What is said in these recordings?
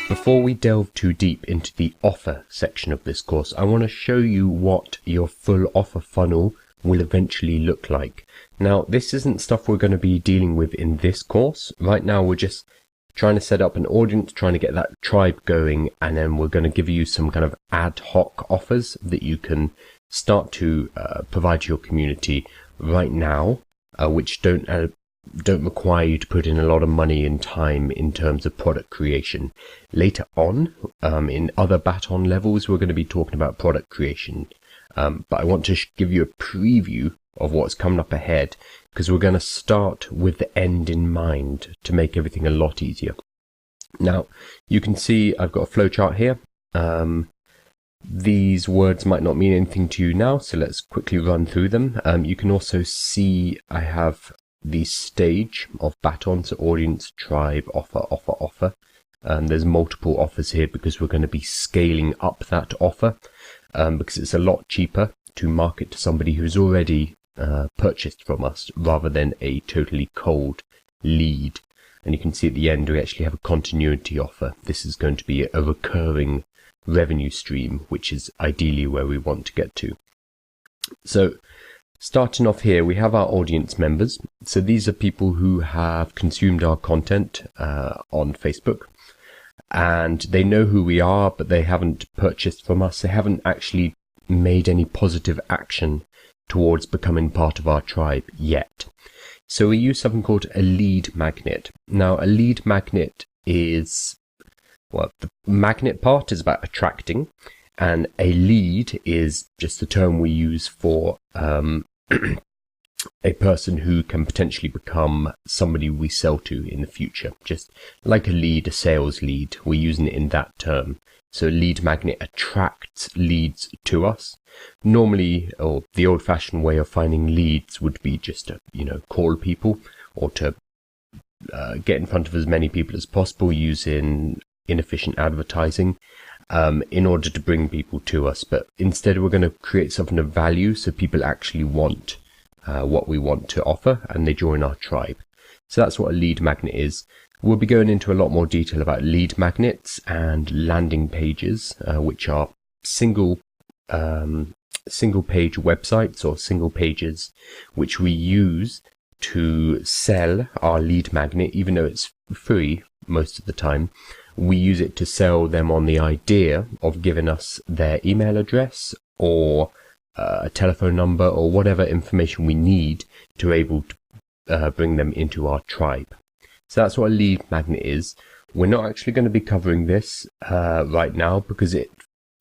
Before we delve too deep into the offer section of this course, I want to show you what your full offer funnel will eventually look like. Now, this isn't stuff we're going to be dealing with in this course. Right now, we're just trying to set up an audience, trying to get that tribe going, and then we're going to give you some kind of ad hoc offers that you can start to provide to your community right now, which don't require you to put in a lot of money and time in terms of product creation. Later on, in other baton levels, we're going to be talking about product creation. But I want to give you a preview of what's coming up ahead, because we're going to start with the end in mind to make everything a lot easier. Now, you can see I've got a flowchart here. These words might not mean anything to you now, so let's quickly run through them. You can also see I have the stage of batons: audience, tribe, offer. There's multiple offers here because we're going to be scaling up that offer, because it's a lot cheaper to market to somebody who's already purchased from us rather than a totally cold lead. And you can see at the end we actually have a continuity offer. This is going to be a recurring revenue stream, which is ideally where we want to get to. So starting off here, we have our audience members. So these are people who have consumed our content on Facebook, and they know who we are, but they haven't purchased from us. They haven't actually made any positive action towards becoming part of our tribe yet. So we use something called a lead magnet. Now, a lead magnet is, well, the magnet part is about attracting, and a lead is just the term we use for a person who can potentially become somebody we sell to in the future. Just like a lead, a sales lead, we're using it in that term. So a lead magnet attracts leads to us. Normally, or the old-fashioned way of finding leads would be just to, call people, or to get in front of as many people as possible using inefficient advertising in order to bring people to us. But instead, we're going to create something of value so people actually want what we want to offer, and they join our tribe. So that's what a lead magnet is. We'll be going into a lot more detail about lead magnets and landing pages, which are single page websites or single pages, which we use to sell our lead magnet. Even though it's free most of the time, we use it to sell them on the idea of giving us their email address or a telephone number or whatever information we need to able to bring them into our tribe. So that's what a lead magnet is. We're not actually going to be covering this right now, because it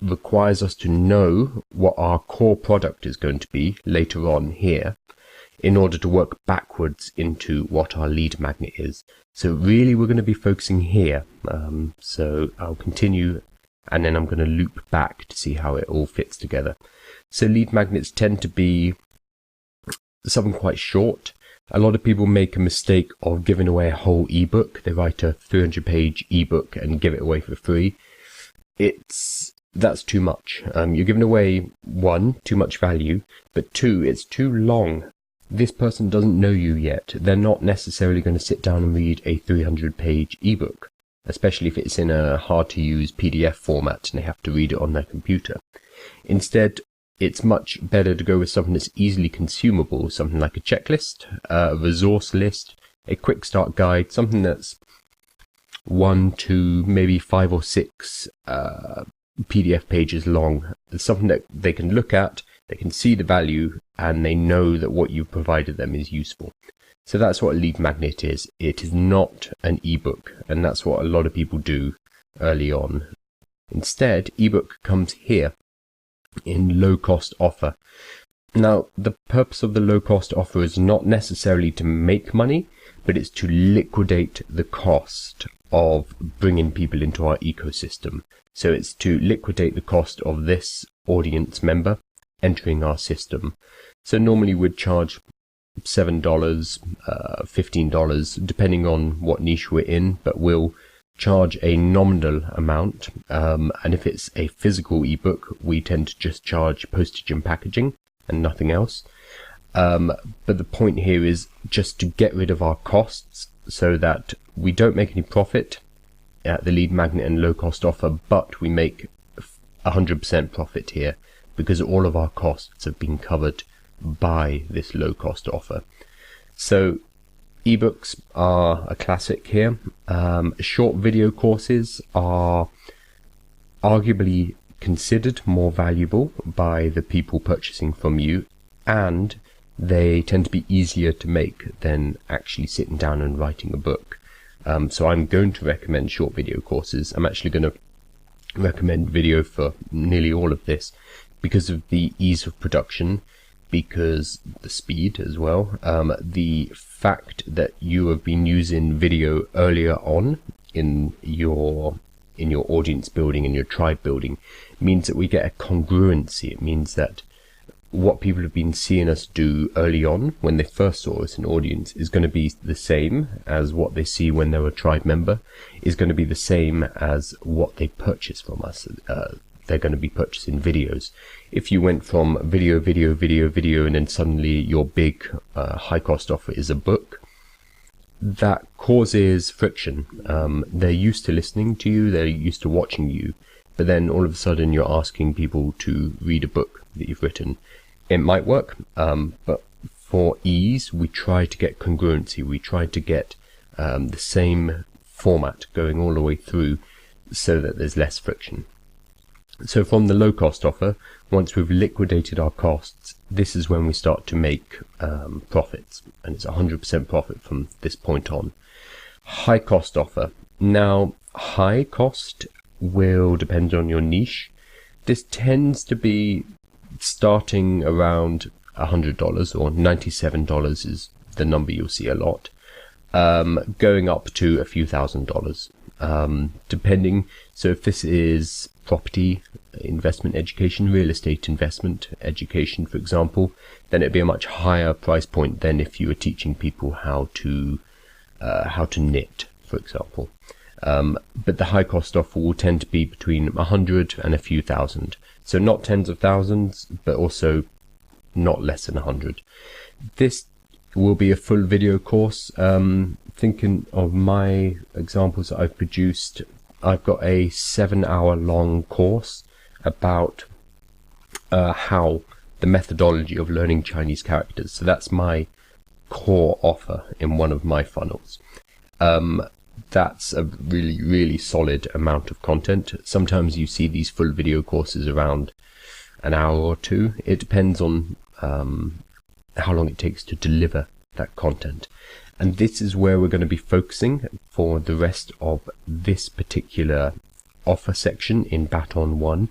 requires us to know what our core product is going to be later on here in order to work backwards into what our lead magnet is. So really we're going to be focusing here. So I'll continue, and then I'm going to loop back to see how it all fits together. So lead magnets tend to be something quite short. A lot of people make a mistake of giving away a whole ebook. They write a 300-page ebook and give it away for free. That's too much. You're giving away, one, too much value, but two, it's too long. This person doesn't know you yet. They're not necessarily going to sit down and read a 300-page ebook, especially if it's in a hard-to-use PDF format and they have to read it on their computer. Instead, it's much better to go with something that's easily consumable, something like a checklist, a resource list, a quick start guide, something that's 1 to maybe 5 or 6 PDF pages long. It's something that they can look at, they can see the value, and they know that what you've provided them is useful. So that's what a lead magnet is. It is not an ebook, and that's what a lot of people do early on. Instead, ebook comes here in low cost offer. Now, the purpose of the low cost offer is not necessarily to make money, but it's to liquidate the cost of bringing people into our ecosystem. So it's to liquidate the cost of this audience member entering our system. So normally we'd charge $7, $15, depending on what niche we're in, but we'll charge a nominal amount. And if it's a physical ebook, we tend to just charge postage and packaging and nothing else. But the point here is just to get rid of our costs so that we don't make any profit at the lead magnet and low cost offer, but we make 100% profit here because all of our costs have been covered by this low cost offer. So ebooks are a classic here. Short video courses are arguably considered more valuable by the people purchasing from you, and they tend to be easier to make than actually sitting down and writing a book. So I'm going to recommend short video courses. I'm actually going to recommend video for nearly all of this because of the ease of production, because the speed as well, the fact that you have been using video earlier on in your audience building and your tribe building means that we get a congruency. It means that what people have been seeing us do early on when they first saw us in audience is going to be the same as what they see when they're a tribe member, is going to be the same as what they purchase from us. They're going to be purchasing videos. If you went from video, and then suddenly your big high cost offer is a book, that causes friction. They're used to listening to you, they're used to watching you, but then all of a sudden you're asking people to read a book that you've written. It might work, but for ease, we try to get congruency. We try to get the same format going all the way through so that there's less friction. So from the low cost offer, once we've liquidated our costs, this is when we start to make profits, and it's 100% profit from this point on. High cost offer. Now, high cost will depend on your niche. This tends to be starting around $100, or $97 is the number you'll see a lot, going up to a few $1,000s, depending. So if this is property investment education, real estate investment education, for example, then it'd be a much higher price point than if you were teaching people how to knit, for example. But the high cost offer will tend to be between 100 and a few thousand. So not tens of thousands, but also not less than 100. This will be a full video course. Thinking of my examples that I've produced, I've got a 7-hour long course about how the methodology of learning Chinese characters. So that's my core offer in one of my funnels. That's a really, really solid amount of content. Sometimes you see these full video courses around an hour or two. It depends on how long it takes to deliver that content. And this is where we're going to be focusing for the rest of this particular offer section in Baton 1.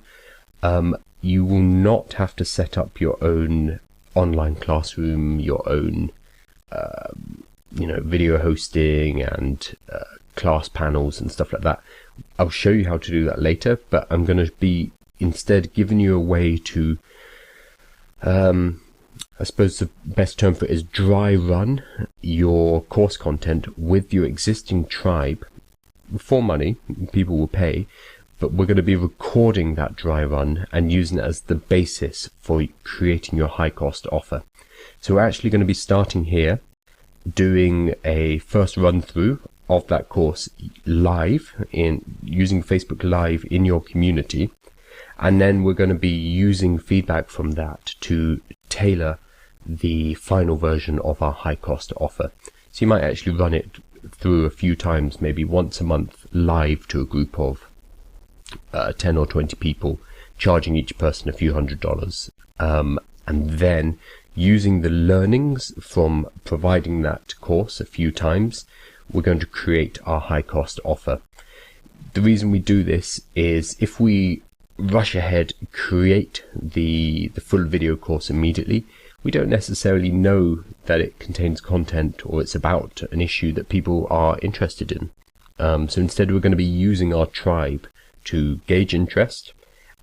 You will not have to set up your own online classroom, your own video hosting and class panels and stuff like that. I'll show you how to do that later, but I'm going to be instead giving you a way to I suppose the best term for it is dry run your course content with your existing tribe for money. People will pay, but we're going to be recording that dry run and using it as the basis for creating your high cost offer. So we're actually going to be starting here, doing a first run through of that course live in using Facebook Live in your community, and then we're going to be using feedback from that to tailor the final version of our high cost offer. So you might actually run it through a few times, maybe once a month live to a group of 10 or 20 people, charging each person a few $100s, and then using the learnings from providing that course a few times, we're going to create our high cost offer. The reason we do this is if we rush ahead, create the full video course immediately, we don't necessarily know that it contains content or it's about an issue that people are interested in. So instead we're going to be using our tribe to gauge interest,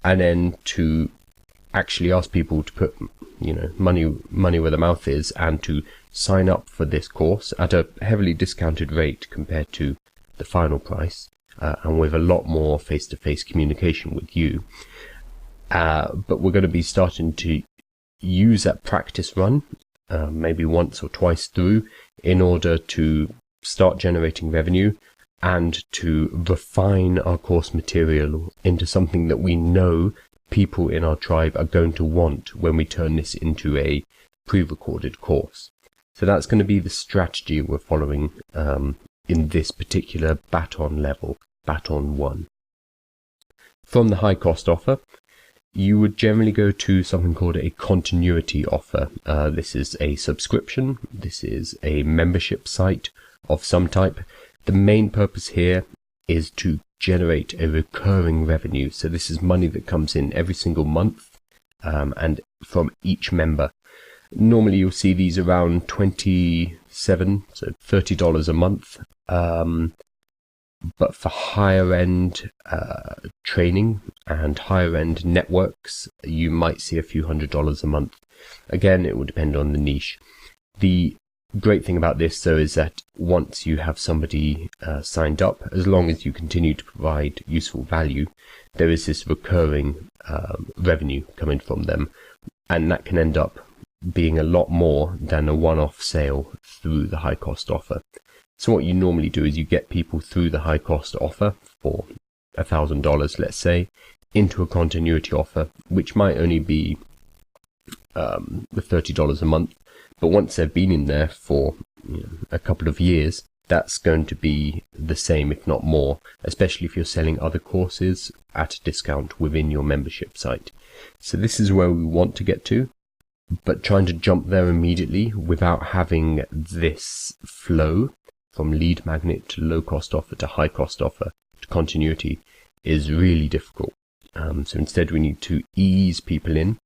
and then to actually ask people to put money where their mouth is, and to sign up for this course at a heavily discounted rate compared to the final price, and with a lot more face-to-face communication with you. But we're going to be starting to use that practice run maybe once or twice through in order to start generating revenue and to refine our course material into something that we know people in our tribe are going to want when we turn this into a pre-recorded course. So that's going to be the strategy we're following in this particular baton level, baton 1. From the high cost offer, you would generally go to something called a continuity offer. This is a subscription. This is a membership site of some type. The main purpose here is to generate a recurring revenue. So this is money that comes in every single month and from each member. Normally you'll see these around $27, so $30 a month. But for higher end training and higher end networks, you might see a few $100s a month. Again, it will depend on the niche. The great thing about this, though, is that once you have somebody signed up, as long as you continue to provide useful value, there is this recurring revenue coming from them, and that can end up being a lot more than a one-off sale through the high cost offer. So what you normally do is you get people through the high cost offer for $1,000, let's say, into a continuity offer, which might only be $30 a month. But once they've been in there for a couple of years, that's going to be the same, if not more, especially if you're selling other courses at a discount within your membership site. So this is where we want to get to, but trying to jump there immediately without having this flow from lead magnet to low cost offer to high cost offer to continuity is really difficult. So instead we need to ease people in,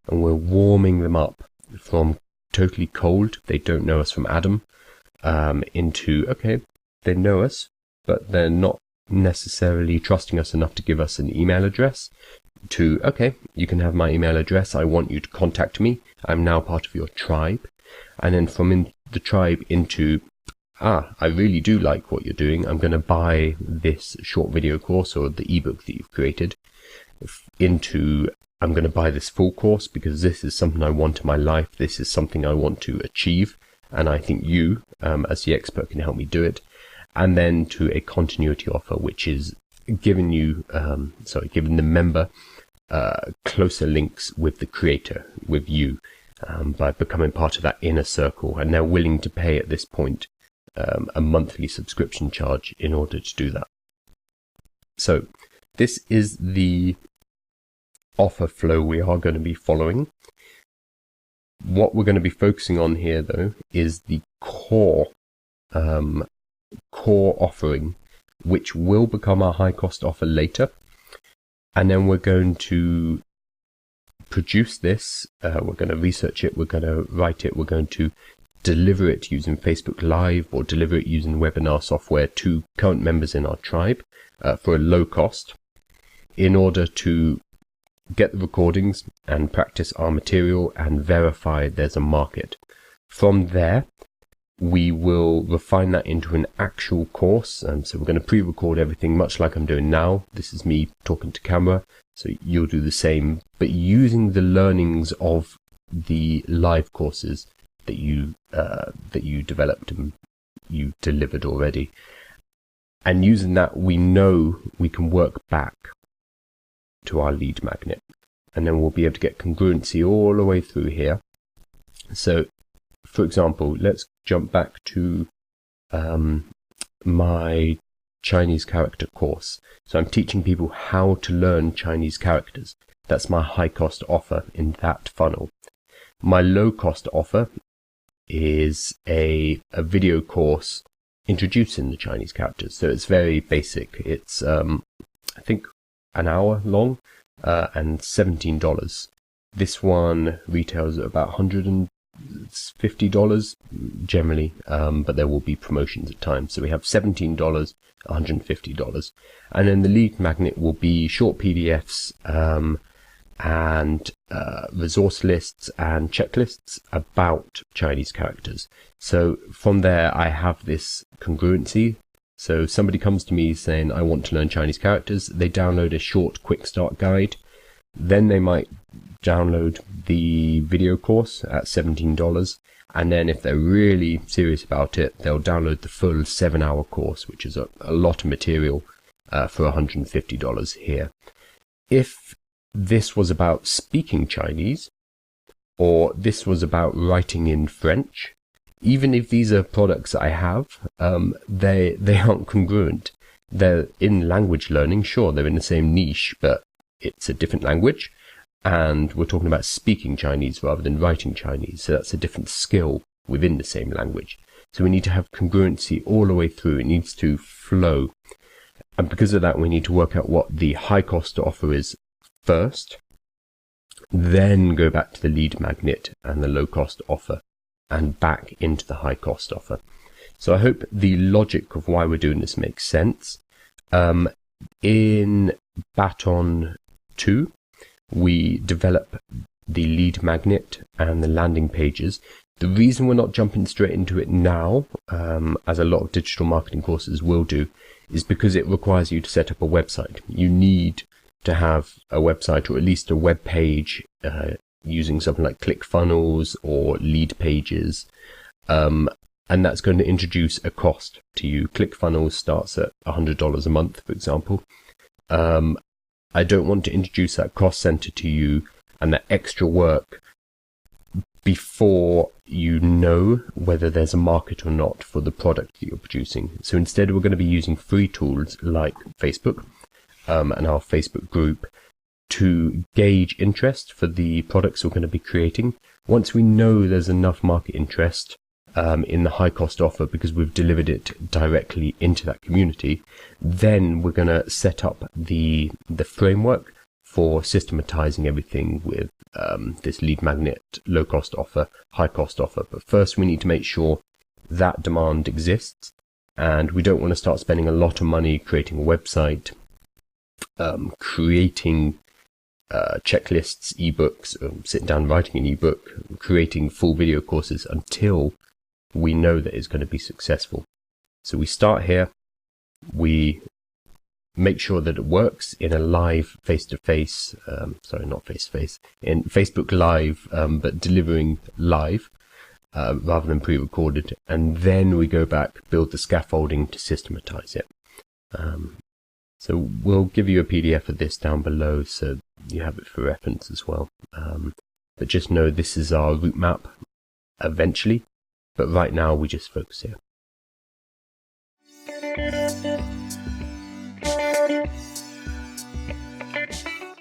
and we're warming them up from totally cold, they don't know us from Adam, into, okay, they know us, but they're not necessarily trusting us enough to give us an email address, to, okay, you can have my email address, I want you to contact me, I'm now part of your tribe. And then from in the tribe into, I really do like what you're doing, I'm going to buy this short video course or the ebook that you've created, into, I'm going to buy this full course because this is something I want in my life, this is something I want to achieve, and I think you, as the expert, can help me do it. And then to a continuity offer, which is giving you, giving the member closer links with the creator, with you, by becoming part of that inner circle, and they're willing to pay at this point a monthly subscription charge in order to do that. So this is the offer flow we are going to be following. What we're going to be focusing on here, though, is the core offering, which will become our high cost offer later. And then we're going to produce this, we're going to research it, we're going to write it, we're going to deliver it using Facebook Live or deliver it using webinar software to current members in our tribe for a low cost, in order to get the recordings and practice our material and verify there's a market. From there, we will refine that into an actual course. So we're going to pre-record everything much like I'm doing now. This is me talking to camera, so you'll do the same, but using the learnings of the live courses that you developed and you delivered already. And using that, we know we can work back to our lead magnet, and then we'll be able to get congruency all the way through here. So for example, let's jump back to my Chinese character course. So I'm teaching people how to learn Chinese characters. That's my high cost offer in that funnel. My low cost offer is a video course introducing the Chinese characters. So it's very basic. It's I think an hour long and $17. This one retails at about $150 generally, but there will be promotions at times. So we have $17, $150, and then the lead magnet will be short PDFs and resource lists and checklists about Chinese characters. So from there, I have this congruency. So somebody comes to me saying, I want to learn Chinese characters. They download a short quick start guide. Then they might download the video course at $17. And then if they're really serious about it, they'll download the full 7-hour course, which is a lot of material for $150 here. If this was about speaking Chinese, or this was about writing in French, even if these are products that I have, they aren't congruent. They're in language learning, sure, they're in the same niche, but it's a different language, and we're talking about speaking Chinese rather than writing Chinese, so that's a different skill within the same language. So we need to have congruency all the way through. It needs to flow. And because of that, we need to work out what the high cost offer is first, then go back to the lead magnet and the low cost offer, and back into the high cost offer. So I hope the logic of why we're doing this makes sense. In Baton 2, we develop the lead magnet and the landing pages. The reason we're not jumping straight into it now, as a lot of digital marketing courses will do, is because it requires you to set up a website. You need to have a website, or at least a web page, using something like ClickFunnels or Lead Pages. And that's going to introduce a cost to you. ClickFunnels starts at $100 a month, for example. I don't want to introduce that cost center to you and that extra work before you know whether there's a market or not for the product that you're producing. So instead, we're going to be using free tools like Facebook and our Facebook group to gauge interest for the products we're going to be creating. Once we know there's enough market interest in the high cost offer because we've delivered it directly into that community, then we're going to set up the framework for systematizing everything with this lead magnet, low cost offer, high cost offer. But first we need to make sure that demand exists, and we don't want to start spending a lot of money creating a website, creating checklists, ebooks, sitting down writing an ebook, creating full video courses until we know that it's going to be successful. So we start here, we make sure that it works in a live face-to-face, not face-to-face, in Facebook Live, but delivering live rather than pre-recorded. And then we go back, build the scaffolding to systematize it. So we'll give you a PDF of this down below so you have it for reference as well. But just know this is our route map eventually. But right now we just focus here.